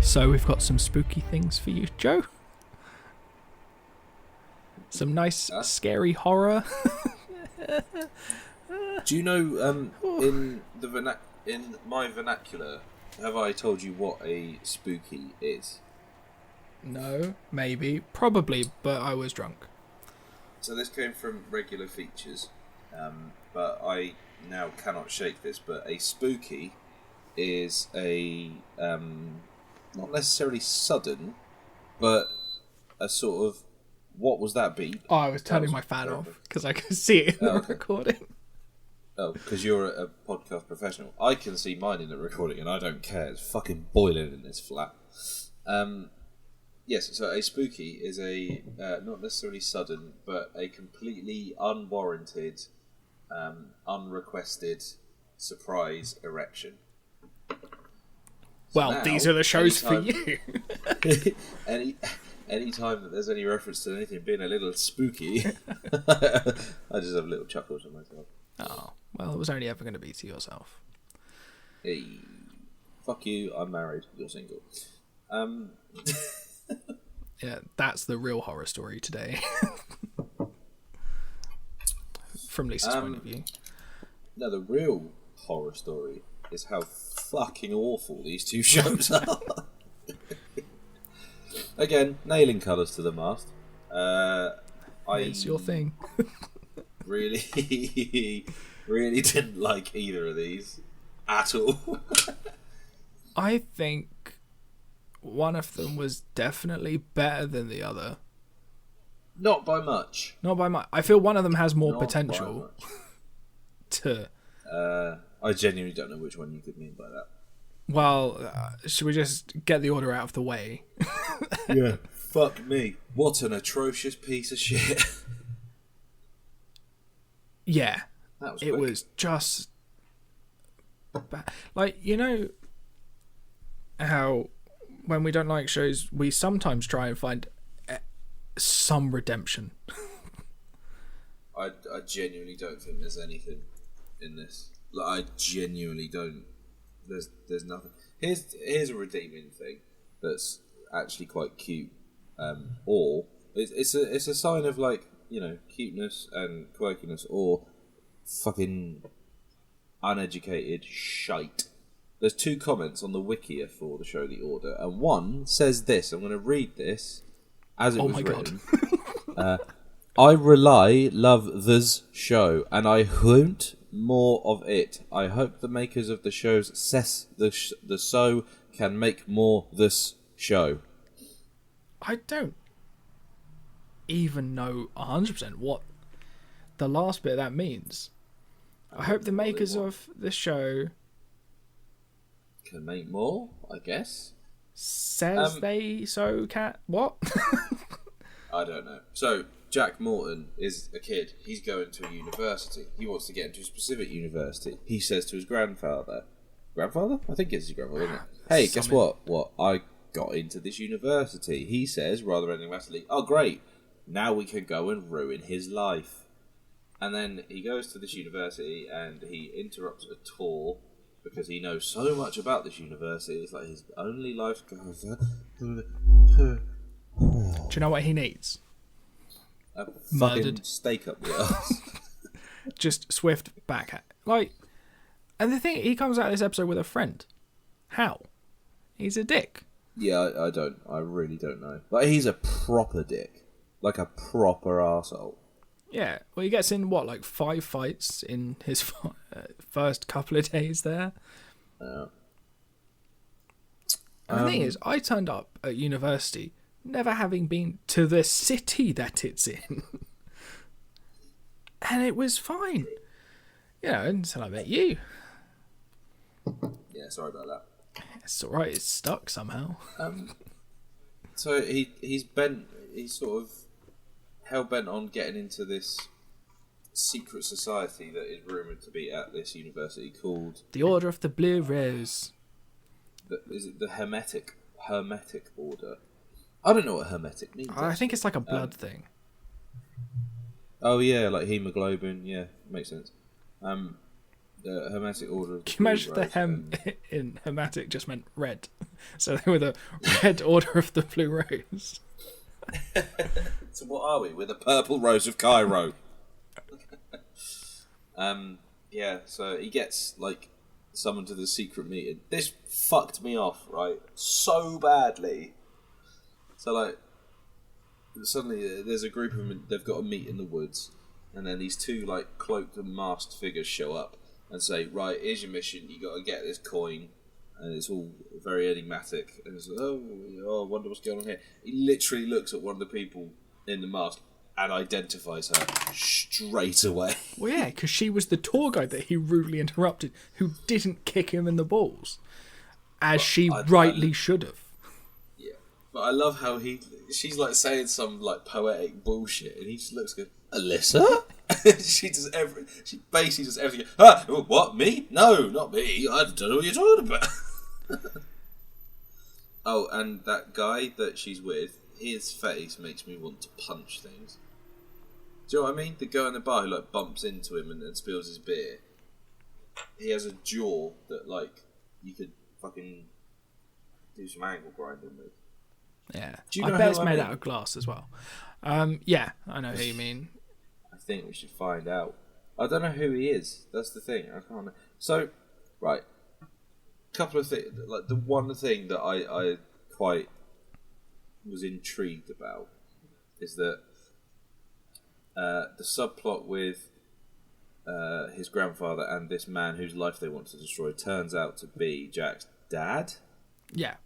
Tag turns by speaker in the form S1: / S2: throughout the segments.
S1: So we've got some spooky things for you, Joe. Some nice, scary horror.
S2: Do you know, in my vernacular, have I told you what a spooky is?
S1: No, maybe, probably, but I was drunk.
S2: So this came from regular features, but I now cannot shake this. But a spooky is a not necessarily sudden, but a sort of, what was that beat?
S1: Oh, I was turning my fan off because I could see it in the recording.
S2: Oh, because you're a podcast professional. I can see mine in the recording and I don't care. It's fucking boiling in this flat. Yes, so a spooky is a not necessarily sudden, but a completely unwarranted, unrequested surprise erection.
S1: Well,
S2: now,
S1: these are the shows for you.
S2: Any time that there's any reference to anything being a little spooky, I just have a little chuckle to myself.
S1: Oh, well, it was only ever going to be to yourself.
S2: Hey, fuck you, I'm married, you're single.
S1: Yeah, that's the real horror story today. From Lisa's point of view.
S2: No, the real horror story is how fucking awful these two shows are. Again, nailing colours to the mast.
S1: It's your thing.
S2: really, really didn't like either of these at all.
S1: I think one of them was definitely better than the other.
S2: Not by much.
S1: Not by much. I feel one of them has more potential to...
S2: I genuinely don't know which one you could mean by that.
S1: Well, should we just get the order out of the way?
S2: Yeah. Fuck me. What an atrocious piece of shit.
S1: Yeah.
S2: That was
S1: it
S2: quick.
S1: Was just... Like, you know how when we don't like shows, we sometimes try and find some redemption.
S2: I genuinely don't think there's anything in this. Like, I genuinely don't. There's nothing. Here's a redeeming thing that's actually quite cute. Or it's a sign of, like, you know, cuteness and quirkiness, or fucking uneducated shite. There's 2 comments on the wiki for the show The Order, and one says this. I'm going to read this as it was written. I love this show, and I want more of it. I hope the makers of the shows the show can make more this show.
S1: I don't even know 100% what the last bit of that means. I hope the makers of the show
S2: can make more, I guess.
S1: Says they so cat what?
S2: I don't know. So Jack Morton is a kid. He's going to a university. He wants to get into a specific university. He says to his grandfather, I think it's his grandfather, isn't it? Hey, guess what? I got into this university. He says, rather enigmatically, oh great, now we can go and ruin his life. And then he goes to this university and he interrupts a tour because he knows so much about this university. It's like his only life goes.
S1: Do you know what he needs?
S2: A fucking stake up the ass.
S1: Just swift backhand. Like, and the thing, he comes out of this episode with a friend. How? He's a dick.
S2: Yeah, I really don't know. Like, he's a proper dick. Like a proper arsehole.
S1: Yeah, well, he gets in, like 5 fights in his first couple of days there.
S2: Yeah.
S1: And the thing is, I turned up at university never having been to the city that it's in. And it was fine. You know, until I met you.
S2: Yeah, sorry about that.
S1: It's alright, it's stuck somehow.
S2: So he's sort of hell-bent on getting into this secret society that is rumoured to be at this university called...
S1: The Order of the Blue Rose.
S2: Is it the Hermetic Order? I don't know what Hermetic means.
S1: I think it's like a blood thing.
S2: Oh yeah, like hemoglobin, yeah, makes sense. The Hermetic Order of the
S1: Can you imagine
S2: Blue
S1: the
S2: Rose,
S1: hem in Hermetic just meant red? So they were the Red Order of the Blue Rose.
S2: So what are we? We're the Purple Rose of Cairo. Yeah, so he gets, like, summoned to the secret meeting. This fucked me off, right? So badly. So, like, suddenly there's a group of them, they've got to meet in the woods, and then these two, like, cloaked and masked figures show up and say, right, here's your mission, you got to get this coin, and it's all very enigmatic, and it's like, oh, I wonder what's going on here. He literally looks at one of the people in the mask and identifies her straight away.
S1: Well, yeah, because she was the tour guide that he rudely interrupted, who didn't kick him in the balls, as she rightly should have.
S2: Yeah, but I love how she's like saying some like poetic bullshit, and he just looks good. Alyssa? She basically does everything. What, me? No, not me. I don't know what you're talking about. Oh, and that guy that she's with, his face makes me want to punch things. Do you know what I mean? The guy in the bar who like bumps into him and spills his beer. He has a jaw that like you could fucking do some angle grinding with.
S1: Yeah,
S2: Do you
S1: I
S2: know
S1: bet
S2: who
S1: it's
S2: I
S1: made
S2: mean?
S1: out of glass as well. Yeah, I know who you mean.
S2: I think we should find out. I don't know who he is. That's the thing. I can't know. So, right. Couple of things. Like the one thing that I quite was intrigued about is that the subplot with his grandfather and this man whose life they want to destroy turns out to be Jack's dad.
S1: Yeah.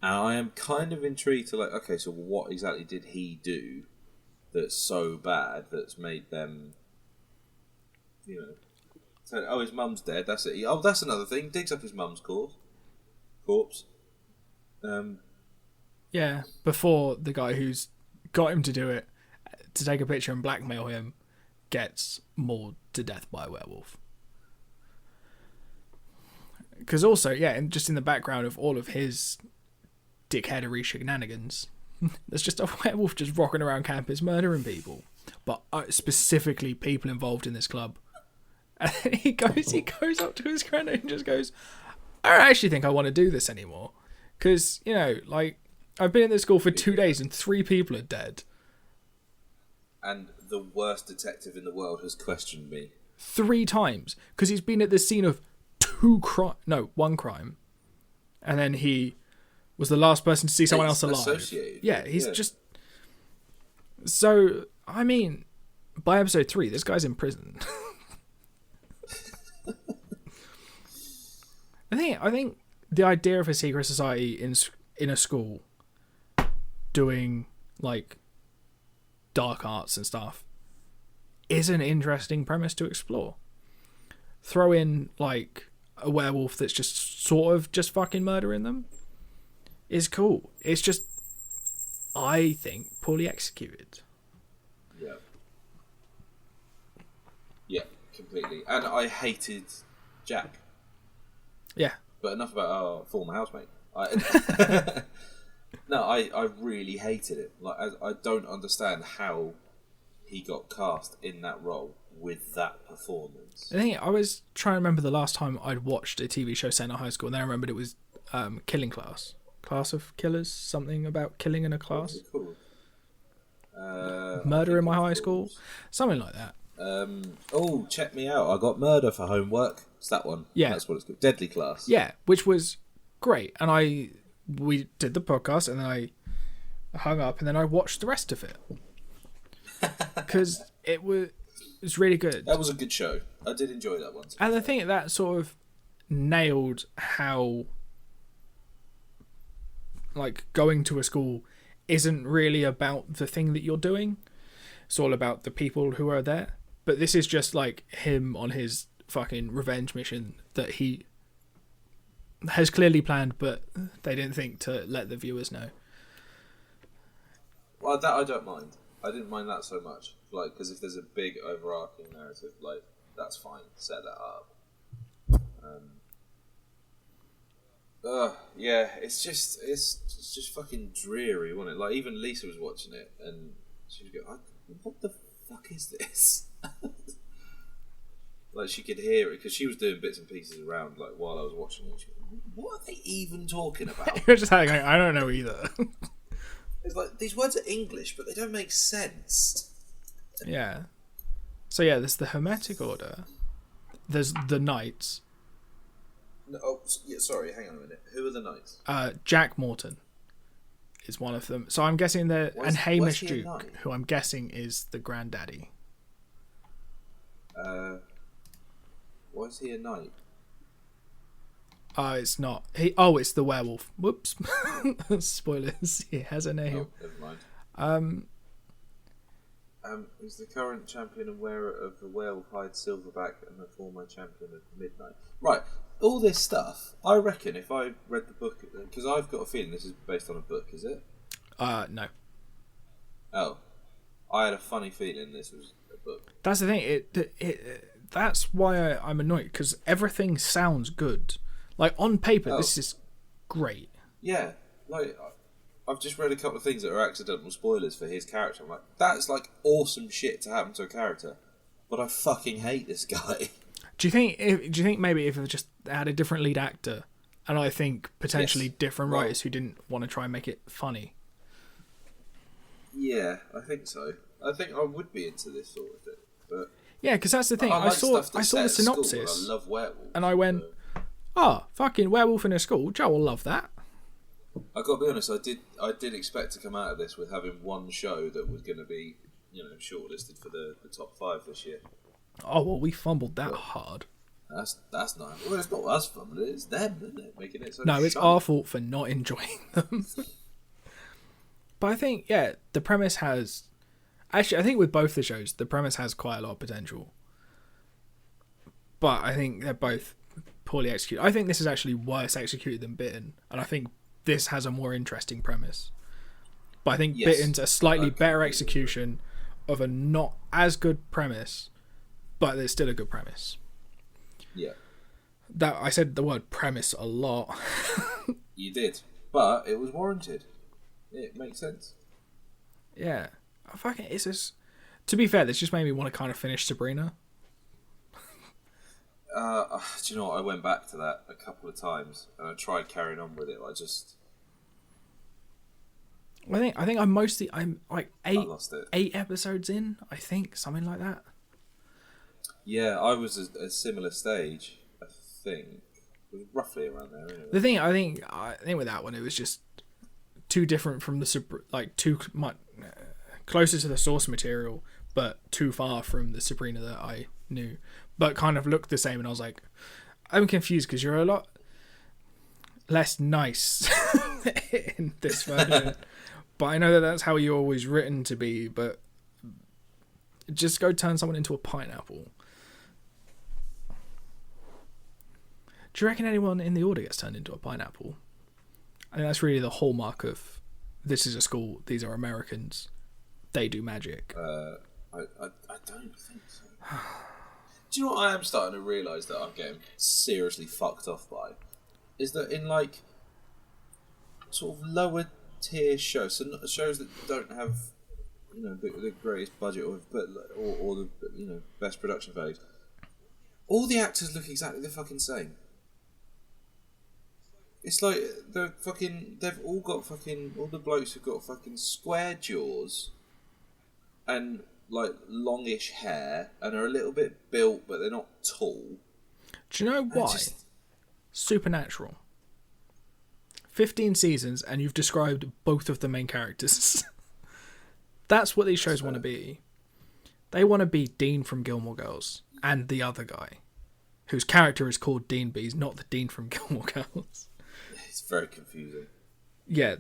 S2: And I am kind of intrigued to like, okay, so what exactly did he do that's so bad that's made them, you know, say, oh, his mum's dead, that's it. Oh, that's another thing. Digs up his mum's corpse.
S1: Yeah, before the guy who's got him to do it, to take a picture and blackmail him, gets mauled to death by a werewolf. Because also, yeah, and just in the background of all of his dickheadery shenanigans, there's just a werewolf just rocking around campus murdering people, but specifically people involved in this club. And then he goes up to his granddad and just goes, I don't actually think I want to do this anymore. Because, you know, like, I've been in this school for 2 days and 3 people are dead.
S2: And the worst detective in the world has questioned me
S1: 3 times. Because he's been at the scene of 1 crime. And then he was the last person to see someone else alive.
S2: Associated.
S1: Yeah, he's just... So, I mean, by episode 3, this guy's in prison. I think the idea of a secret society in a school doing like dark arts and stuff is an interesting premise to explore. Throw in like a werewolf that's just sort of just fucking murdering them is cool. It's just, I think, poorly executed.
S2: Yeah, completely. And I hated Jack.
S1: Yeah.
S2: But enough about our former housemate. No, I really hated it. Like, I don't understand how he got cast in that role with that performance.
S1: I think I was trying to remember the last time I'd watched a TV show set in a high school, and then I remembered it was Killing Class of Killers, something about killing in a class.
S2: What was it called?
S1: Murder in my high school, something like that.
S2: Oh, check me out! I got Murder for homework. It's that one.
S1: Yeah,
S2: that's what it's called. Deadly Class.
S1: Yeah, which was great, and we did the podcast, and then I hung up, and then I watched the rest of it because it was really good.
S2: That was a good show. I did enjoy that one.
S1: And I think that sort of nailed how like going to a school isn't really about the thing that you're doing. It's all about the people who are there. But this is just like him on his fucking revenge mission that he has clearly planned, but they didn't think to let the viewers know.
S2: Well, that I don't mind. I didn't mind that so much. Like, because if there's a big overarching narrative, like, that's fine. Set that up. Yeah, it's just fucking dreary, wasn't it? Like, even Lisa was watching it, and she was going, "What the fuck is this?" Like she could hear it because she was doing bits and pieces around like while I was watching it. She went, what are they even talking about?
S1: You're just like, I don't know either.
S2: It's like these words are English, but they don't make sense.
S1: Yeah. So yeah, there's the Hermetic Order. There's the Knights.
S2: No, sorry, hang on a minute. Who are the Knights?
S1: Jack Morton is one of them. So I'm guessing that, and Hamish
S2: he a
S1: Duke,
S2: knight?
S1: who I'm guessing is the granddaddy.
S2: Why is he a knight?
S1: It's not. It's the werewolf. Whoops. Spoilers. He has a name.
S2: Oh, never mind. He's the current champion and wearer of the werewolf hide silverback and the former champion of midnight. Right, all this stuff. I reckon if I read the book, because I've got a feeling this is based on a book. Is it?
S1: No.
S2: Oh, I had a funny feeling this was a book.
S1: That's the thing. That's why I'm annoyed, because everything sounds good. Like on paper, this is great.
S2: Yeah, like I've just read a couple of things that are accidental spoilers for his character. I'm like, that's like awesome shit to happen to a character, but I fucking hate this guy.
S1: Do you think maybe if it just had a different lead actor, and I think potentially different writers who didn't want to try and make it funny?
S2: Yeah, I think so. I think I would be into this sort of thing, but
S1: yeah, because that's the thing. I saw the synopsis,
S2: I love werewolves,
S1: and I went, fucking werewolf in a school. Joe will love that.
S2: I got to be honest. I did expect to come out of this with having one show that was going to be, shortlisted for the top 5 this year.
S1: Oh well, we fumbled that hard.
S2: That's nice. Well, it's not us fumbling it; it's them, isn't it? Making it so.
S1: No, it's our fault for not enjoying them. But I think, the premise has. Actually, I think with both the shows, the premise has quite a lot of potential. But I think they're both poorly executed. I think this is actually worse executed than Bitten, and I think this has a more interesting premise. But I think Bitten's a slightly better execution of a not as good premise, but there's still a good premise.
S2: Yeah.
S1: That I said the word premise a lot.
S2: You did, but it was warranted. It makes sense.
S1: Yeah. It's just. To be fair, this just made me want to kind of finish Sabrina.
S2: Do you know what? I went back to that a couple of times and I tried carrying on with it.
S1: I think I'm like
S2: I lost it.
S1: 8 episodes in. I think something like that.
S2: Yeah, I was at a similar stage. I think it was roughly around there. Anyway.
S1: The thing I think with that one, it was just too different from too much closer to the source material, but too far from the Sabrina that I knew, but kind of looked the same. And I was like, I'm confused because you're a lot less nice in this version. But I know that that's how you're always written to be. But just go turn someone into a pineapple. Do you reckon anyone in the Order gets turned into a pineapple? I think that's really the hallmark of this is a school. These are Americans. They do magic.
S2: I don't think so. Do you know what I am starting to realise that I'm getting seriously fucked off by? Is that in like sort of lower tier shows, so shows that don't have the greatest budget or the best production values, all the actors look exactly the fucking same. It's like they've all got all the blokes have got fucking square jaws and like longish hair and are a little bit built, but they're not tall.
S1: Do you know why? Supernatural. 15 seasons and you've described both of the main characters. That's what these shows want to be. They want to be Dean from Gilmore Girls and the other guy, whose character is called Dean, but he's not the Dean from Gilmore Girls.
S2: It's very confusing.
S1: Yeah.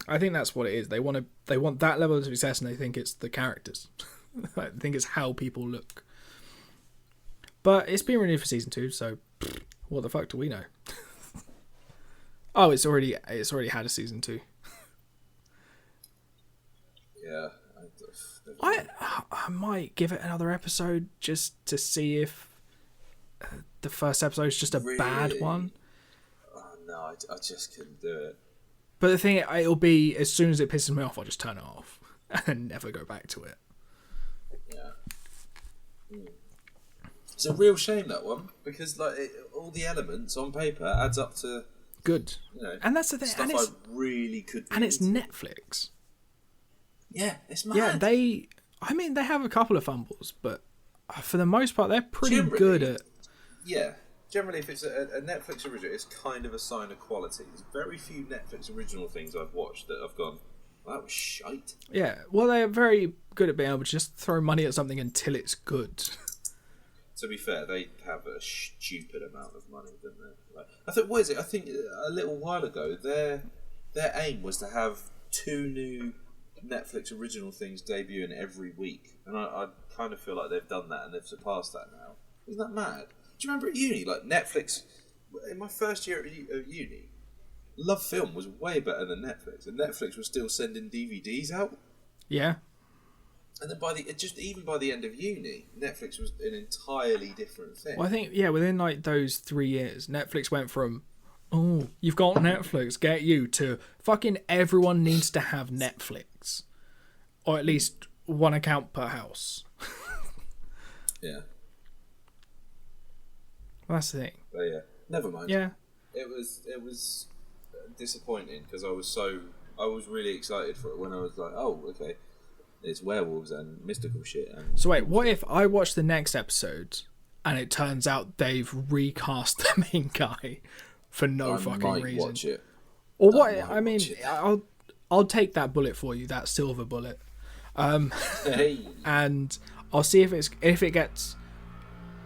S1: I think that's what it is. They want that level of success, and they think it's the characters. I think it's how people look. But it's been renewed for season 2, so what the fuck do we know? Oh, it's already had a season 2.
S2: Yeah.
S1: I might give it another episode just to see if the first episode is just a bad one.
S2: Oh, no, I just couldn't do it.
S1: But the thing, it'll be as soon as it pisses me off, I'll just turn it off and never go back to it.
S2: Yeah. It's a real shame, that one, because like all the elements on paper adds up to
S1: good. And that's the thing.
S2: Stuff
S1: and it's,
S2: I really could.
S1: And it's Netflix.
S2: Yeah, it's mad.
S1: Yeah, they have a couple of fumbles, but for the most part, they're pretty good at.
S2: Yeah, generally, if it's a Netflix original, it's kind of a sign of quality. There's very few Netflix original things I've watched that I've gone, well, that was shite.
S1: Yeah, well, they're very good at being able to just throw money at something until it's good.
S2: To be fair, they have a stupid amount of money, don't they? Like, I think, what is it? I think a little while ago, their aim was to have 2 new Netflix original things debuting every week, and I kind of feel like they've done that and they've surpassed that now. Isn't that mad? Do you remember at uni, like Netflix? In my first year of uni, Love Film was way better than Netflix, and Netflix was still sending DVDs out.
S1: Yeah.
S2: And then even by the end of uni, Netflix was an entirely different thing.
S1: Well, I think within like those 3 years, Netflix went from, oh, you've got Netflix, get you, to fucking everyone needs to have Netflix, or at least one account per house.
S2: Yeah.
S1: Well, that's the thing.
S2: But yeah, never mind.
S1: Yeah.
S2: It was disappointing because I was really excited for it when I was like, oh, okay. It's werewolves and mystical shit. And
S1: so wait, what if I watch the next episode and it turns out they've recast the main guy for no fucking reason?
S2: Watch it.
S1: Or what? I mean, I'll take that bullet for you, that silver bullet,
S2: Hey.
S1: and I'll see if it gets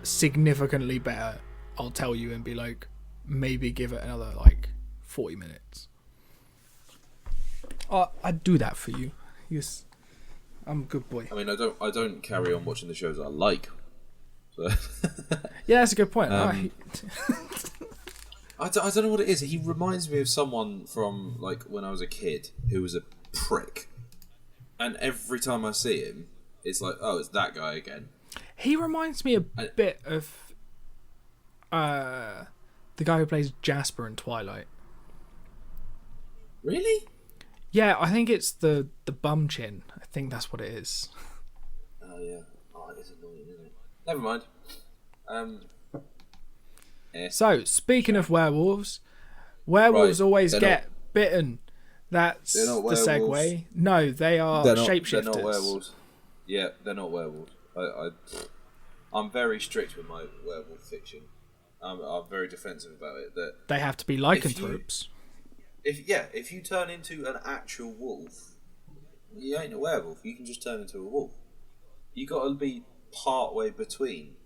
S1: significantly better. I'll tell you and be like, maybe give it another like 40 minutes. I'd do that for you. Yes. I'm a good boy.
S2: I mean, I don't carry on watching the shows I like. So.
S1: Yeah, that's a good point.
S2: I don't know what it is. He reminds me of someone from like when I was a kid who was a prick, and every time I see him, it's like, oh, it's that guy again.
S1: He reminds me a bit of the guy who plays Jasper in Twilight.
S2: Really?
S1: Yeah, I think it's the bum chin. I think that's what it is.
S2: Oh yeah. Oh, it is annoying, isn't it? Never mind.
S1: So, speaking of werewolves always get bitten. That's the segue. No, they are shapeshifters.
S2: They're not werewolves. Yeah, they're not werewolves. I'm very strict with my werewolf fiction. I'm very defensive about it. That
S1: they have to be lycanthropes.
S2: If you turn into an actual wolf, you ain't a werewolf. You can just turn into a wolf. You got to be part way between.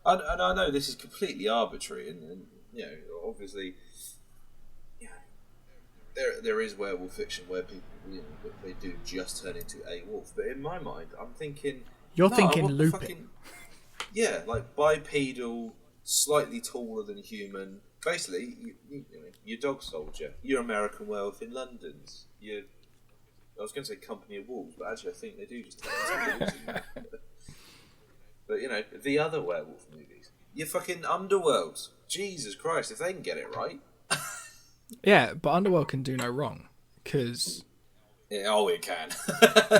S2: And I know this is completely arbitrary, and you know, obviously, there is werewolf fiction where people, they do just turn into a wolf. But in my mind, I'm thinking
S1: you're thinking Lupin.
S2: Yeah, like bipedal, slightly taller than human. Basically, your dog soldier, your American Werewolf in London's. I was going to say Company of Wolves, but actually I think they do just turn into wolves. But the other werewolf movies, your fucking Underworlds. Jesus Christ, if they can get it right.
S1: Yeah, but Underworld can do no wrong, because
S2: it can.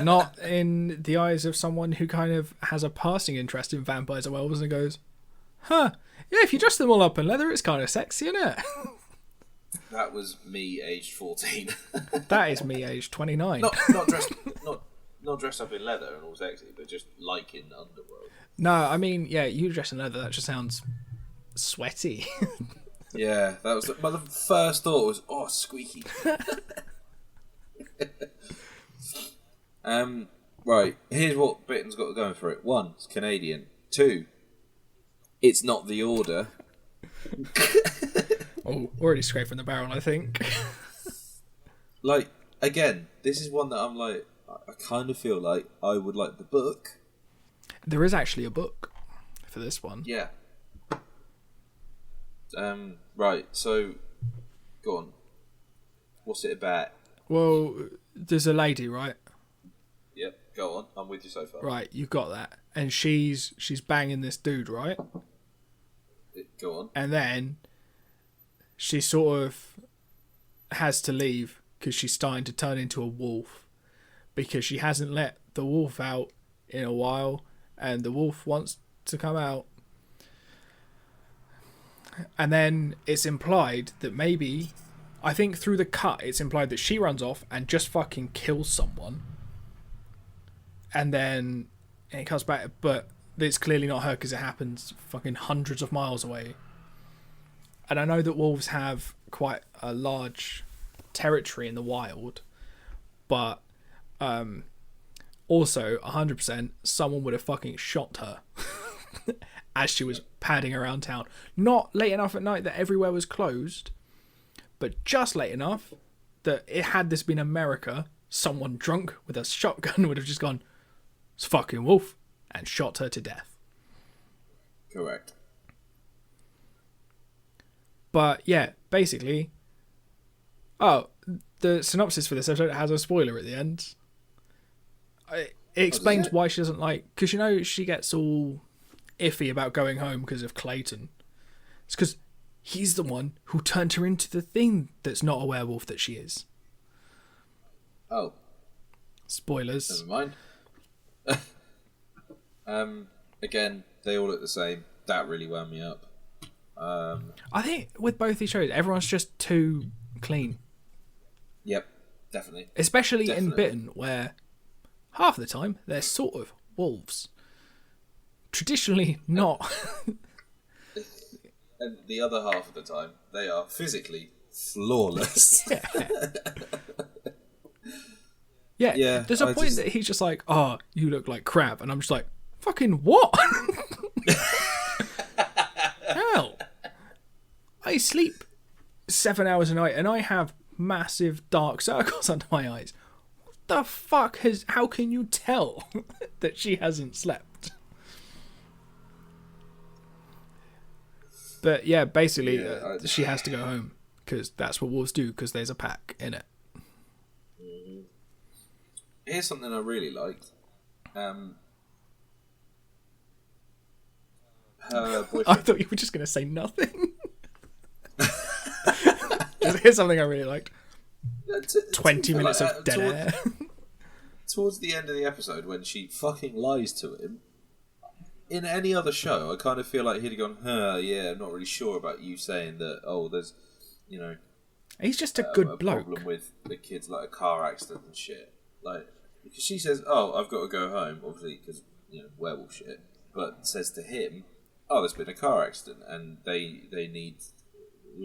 S1: not in the eyes of someone who kind of has a passing interest in vampires and werewolves and goes, huh. Yeah, if you dress them all up in leather, it's kind of sexy, isn't it?
S2: That was me, aged 14.
S1: That is me, aged 29.
S2: Not dressed up in leather and all sexy, but just like in Underworld.
S1: No, I mean, yeah, you dress in leather. That just sounds sweaty.
S2: Yeah, that was my first thought was, oh, squeaky. Right, here's what Bitten's got going for it. 1, it's Canadian. 2, it's not the Order.
S1: Oh, already scraping the barrel, I think.
S2: Like, again, this is one that I'm like, I kind of feel like I would like the book.
S1: There is actually a book for this one.
S2: Yeah. Right, so, go on. What's it about?
S1: Well, there's a lady, right?
S2: Yep, go on. I'm with you so far.
S1: Right, you got that. And she's banging this dude, right?
S2: Go on.
S1: And then she sort of has to leave because she's starting to turn into a wolf because she hasn't let the wolf out in a while, and the wolf wants to come out. And then it's implied that maybe, I think through the cut, it's implied that she runs off and just fucking kills someone. And then it comes back, but it's clearly not her because it happens fucking hundreds of miles away. And I know that wolves have quite a large territory in the wild, but also 100% someone would have fucking shot her as she was padding around town. Not late enough at night that everywhere was closed, but just late enough that it had this been America, someone drunk with a shotgun would have just gone, it's a fucking wolf, and shot her to death.
S2: Correct.
S1: But yeah, basically, the synopsis for this episode has a spoiler at the end. It explains why she doesn't like, because you know she gets all iffy about going home because of Clayton. It's because he's the one who turned her into the thing that's not a werewolf that she is.
S2: Oh.
S1: Spoilers.
S2: Never mind. Again, they all look the same. That really wound me up.
S1: I think with both these shows, everyone's just too clean.
S2: Yep, definitely.
S1: Especially in Bitten, where half the time they're sort of wolves. Traditionally not.
S2: And the other half of the time, they are physically flawless.
S1: Yeah. There's a point that he's just like, oh, you look like crap. And I'm just like, fucking what? Hell. I sleep 7 hours a night and I have massive dark circles under my eyes. What the fuck how can you tell that she hasn't slept? But yeah, basically, she has to go home because that's what wolves do, because there's a pack in it.
S2: Here's something I really liked. Her boyfriend.
S1: I thought you were just going to say nothing. Here's something I really liked. 20 minutes of dead air.
S2: Towards the end of the episode, when she fucking lies to him, in any other show, I kind of feel like he'd have gone, yeah, I'm not really sure about you saying that, there's,
S1: he's just a good bloke.
S2: Problem with the kids, like a car accident and shit. Like, because she says, I've got to go home, obviously, because, werewolf shit, but says to him, there's been a car accident, and we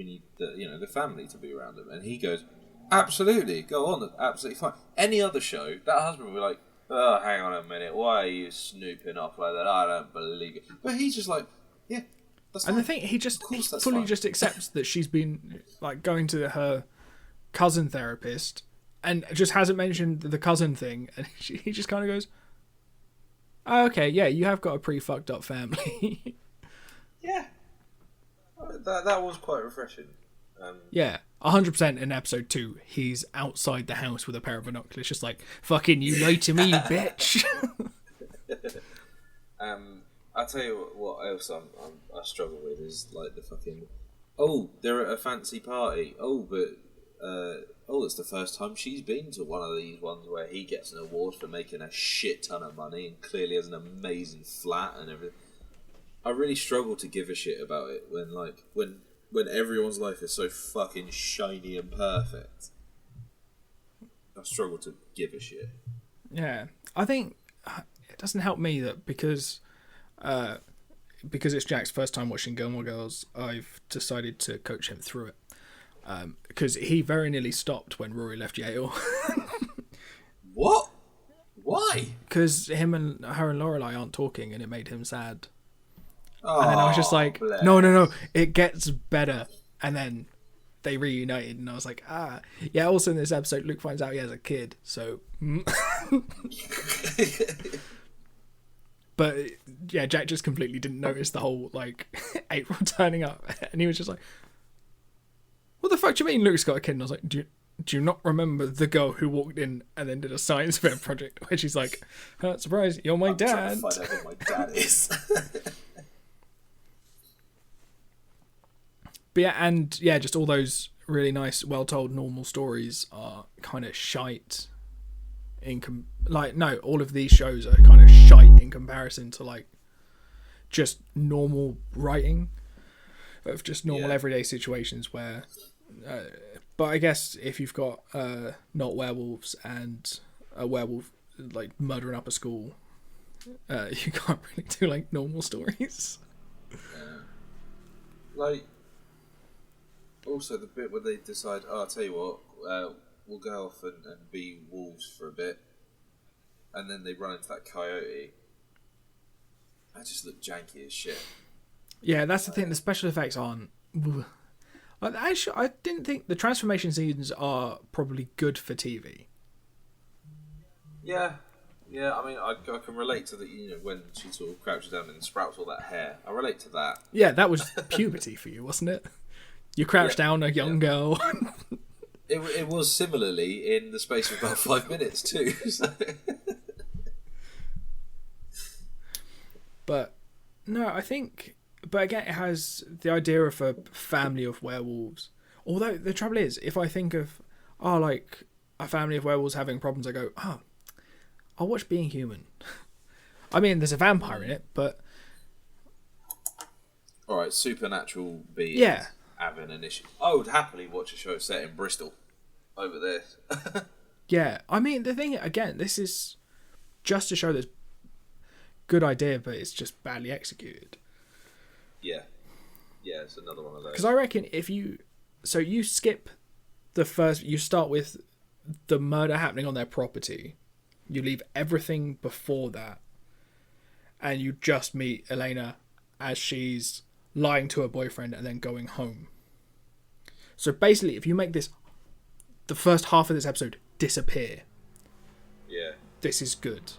S2: need the family to be around them. And he goes, absolutely, go on, absolutely fine. Any other show, that husband would be like, hang on a minute, why are you snooping off like that? I don't believe it. But he's just like, yeah, that's fine.
S1: And the thing, he fully just accepts that she's been like going to her cousin therapist and just hasn't mentioned the cousin thing. And he just kind of goes, okay, yeah, you have got a pretty fucked up family.
S2: Yeah. That was quite refreshing.
S1: Yeah, 100% in episode 2, he's outside the house with a pair of binoculars, just like, fucking you lied to me, bitch.
S2: I'll tell you what else I struggle with is like the fucking, they're at a fancy party. It's the first time she's been to one of these ones where he gets an award for making a shit ton of money and clearly has an amazing flat and everything. I really struggle to give a shit about it when everyone's life is so fucking shiny and perfect. I struggle to give a shit.
S1: Yeah, I think it doesn't help me that because it's Jack's first time watching Gilmore Girls, I've decided to coach him through it. Because he very nearly stopped when Rory left Yale.
S2: What? Why?
S1: Because her and Lorelai aren't talking, and it made him sad. And then I was just like, no, it gets better. And then they reunited, and I was like, yeah. Also in this episode, Luke finds out he has a kid, so. But yeah, Jack just completely didn't notice the whole April turning up, and he was just like, "What the fuck do you mean Luke's got a kid?" And I was like, "Do you not remember the girl who walked in and then did a science fair project where she's like, surprise, you're my dad."
S2: I'm trying to find out who my dad is.
S1: But yeah, just all those really nice, well-told, normal stories are kind of shite. All of these shows are kind of shite in comparison to just normal writing. of just normal everyday situations where. But I guess if you've got not werewolves and a werewolf like murdering up a school, you can't really do like normal stories.
S2: Yeah. Like, also the bit where they decide, oh, I'll tell you what, we'll go off and be wolves for a bit, and then they run into that coyote. That just looked janky as shit.
S1: Yeah, that's the thing. The special effects aren't. Actually, I didn't think the transformation scenes are probably good for TV.
S2: Yeah. I mean, I can relate to the when she sort of crouches down and sprouts all that hair. I relate to that.
S1: Yeah, that was puberty for you, wasn't it? You crouched down a young girl.
S2: It was similarly in the space of about 5 minutes too. So.
S1: But no, I think. But again, it has the idea of a family of werewolves. Although the trouble is, if I think of like a family of werewolves having problems, I go, I'll watch Being Human. I mean, there's a vampire in it, but
S2: all right, supernatural beings having an issue. I would happily watch a show set in Bristol over there.
S1: Yeah, I mean, the thing again, this is just a show that's good idea, but it's just badly executed.
S2: Yeah, it's another one of those.
S1: Because I reckon if you skip you start with the murder happening on their property, you leave everything before that, and you just meet Elena as she's lying to her boyfriend and then going home. So basically, if you make the first half of this episode disappear, this is good.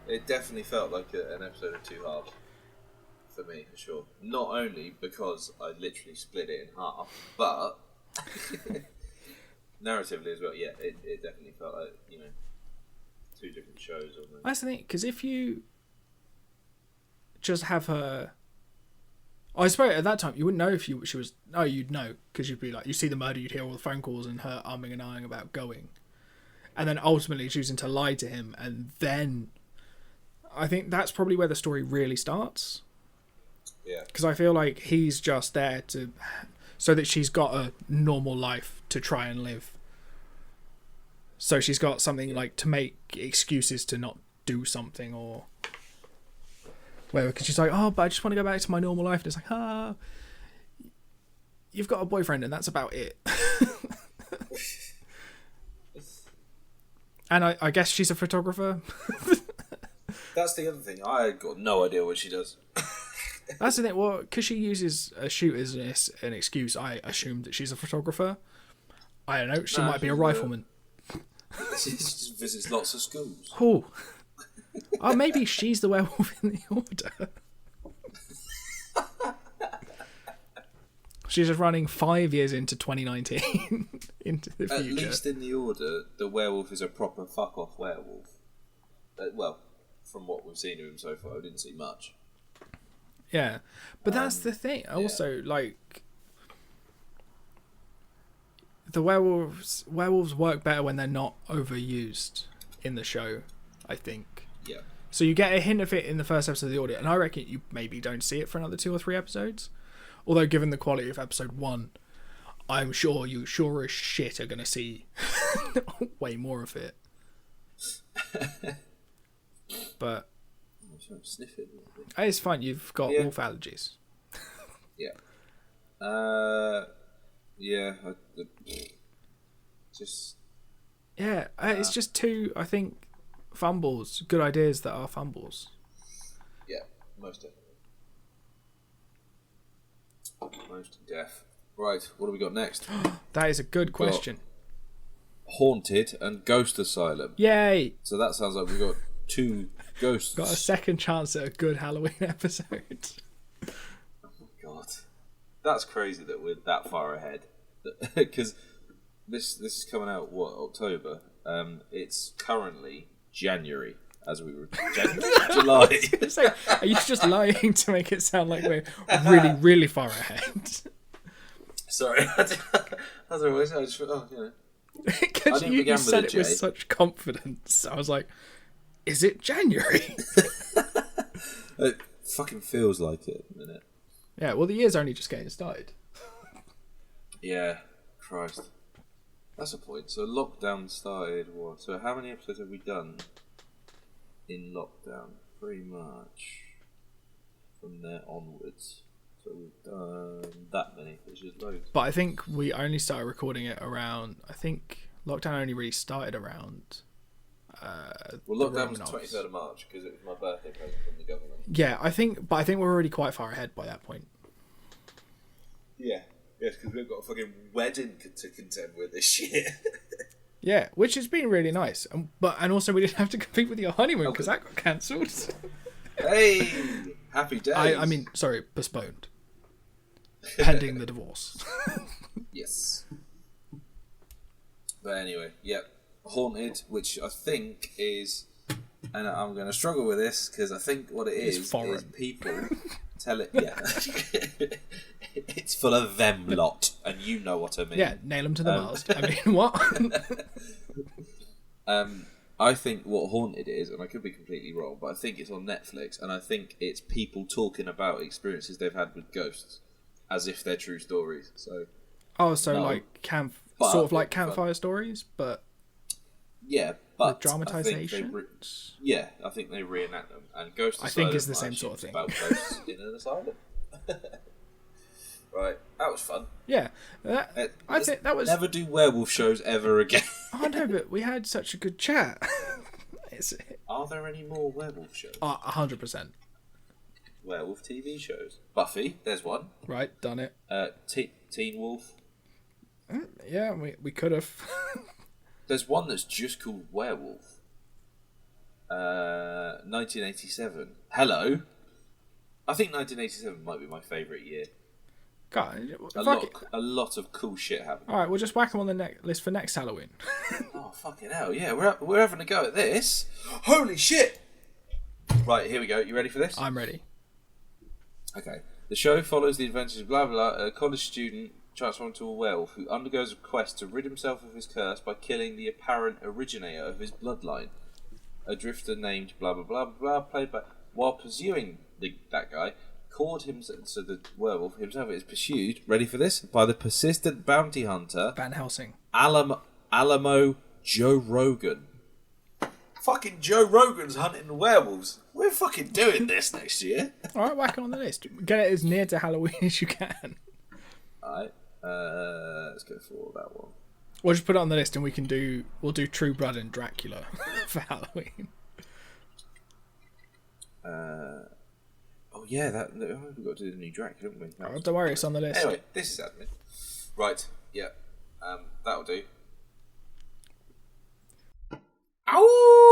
S2: It definitely felt like an episode of two halves. For me, for sure. Not only because I literally split it in half, but narratively as well. Yeah, it definitely felt like two different shows. Almost.
S1: That's the thing, because if you just have her, I suppose at that time you wouldn't know if she was. Oh, you'd know because you'd be like, you see the murder, you'd hear all the phone calls and her umming and ahhing about going, and then ultimately choosing to lie to him, and then I think that's probably where the story really starts.
S2: Yeah.
S1: Because I feel like he's just there so that she's got a normal life to try and live. So she's got something like to make excuses to not do something or whatever. Because she's like, but I just want to go back to my normal life. And it's like, you've got a boyfriend and that's about it. And I guess she's a photographer.
S2: That's the other thing. I got no idea what she does.
S1: That's the thing. Well, because she uses a shoot as an excuse, I assumed that she's a photographer. I don't know. She might be a rifleman.
S2: She just visits lots of schools.
S1: Oh, maybe she's the werewolf in the Order. She's just running 5 years into 2019, into the future.
S2: At least in the Order, the werewolf is a proper fuck-off werewolf. Well, from what we've seen of him so far, I didn't see much.
S1: Yeah, but that's the thing. Also, like, the werewolves work better when they're not overused in the show, I think.
S2: Yeah.
S1: So you get a hint of it in the first episode of the Order, and I reckon you maybe don't see it for another 2 or 3 episodes. Although, given the quality of episode 1, I'm sure you sure as shit are going to see way more of it. But it's fine. You've got wolf allergies.
S2: Yeah.
S1: It's just 2, I think, fumbles. Good ideas that are fumbles.
S2: Yeah, most definitely. Most deaf. Right, what do we got next?
S1: That is a good question.
S2: Haunted and Ghost Asylum.
S1: Yay!
S2: So that sounds like we've got 2 ghosts.
S1: Got a second chance at a good Halloween episode.
S2: Oh my god. That's crazy that we're that far ahead. Because this is coming out, October? It's currently January. As we were July.
S1: So, are you just lying to make it sound like we're really, really far ahead?
S2: Sorry, as always, I just
S1: because you said it with such confidence. I was like, "Is it January?"
S2: It fucking feels like it, a minute.
S1: Yeah, well, the year's only just getting started.
S2: Yeah, Christ. That's a point. So lockdown started what? So how many episodes have we done in lockdown? Pretty much from there onwards. So we've done that many, which is loads.
S1: But I think we only started recording it around... I think lockdown only really started around...
S2: Well, lockdown was 23rd of March because it was my birthday present from the government.
S1: Yeah, I think we're already quite far ahead by that point.
S2: Yeah. Yes, because we've got a fucking wedding to contend with this year.
S1: Yeah, which has been really nice. And also we didn't have to compete with your honeymoon because that got cancelled.
S2: Hey! Happy days.
S1: I mean, sorry, postponed. Pending the divorce.
S2: Yes. But anyway, yep. Haunted, which I think is... And I'm going to struggle with this because I think what it is people tell it... Yeah. It's full of them lot, and you know what I mean.
S1: Yeah, nail them to the mast. I mean, what?
S2: I think what Haunted is, and I could be completely wrong, but I think it's on Netflix, and I think it's people talking about experiences they've had with ghosts, as if they're true stories. So,
S1: like sort of like campfire stories, but
S2: yeah, but
S1: with dramatization.
S2: I think they reenact them, and Ghost Asylum.
S1: I think it's the same sort of thing.
S2: About ghosts in an asylum. Right, that was fun.
S1: Yeah, I think that was.
S2: Never do werewolf shows ever again.
S1: Oh no, but we had such a good chat.
S2: Are there any more werewolf shows?
S1: 100%.
S2: Werewolf TV shows. Buffy, there's one.
S1: Right, done it.
S2: Teen Wolf.
S1: Yeah, we could have.
S2: There's one that's just called Werewolf. 1987. Hello. I think 1987 might be my favourite year.
S1: God,
S2: a lot of cool shit happened.
S1: All right, we'll just whack them on the list for next Halloween.
S2: Oh fucking hell! Yeah, we're having a go at this. Holy shit! Right, here we go. You ready for this?
S1: I'm ready.
S2: Okay. The show follows the adventures of a college student transformed into a werewolf who undergoes a quest to rid himself of his curse by killing the apparent originator of his bloodline, a drifter named blah blah blah blah, played by. While pursuing that guy. So the werewolf himself is pursued, ready for this, by the persistent bounty hunter
S1: Van Helsing.
S2: Alamo Joe Rogan. Fucking Joe Rogan's hunting werewolves. We're fucking doing this next year.
S1: Alright, whack it on the list. Get it as near to Halloween as you can.
S2: Alright, let's go for that one.
S1: We'll just put it on the list and we'll do True Blood and Dracula for Halloween.
S2: Oh yeah, we've got to do the new Dracula, haven't we?
S1: Oh, don't worry, it's on the list.
S2: Anyway, this is admin. Right, yeah, that'll do. Ow!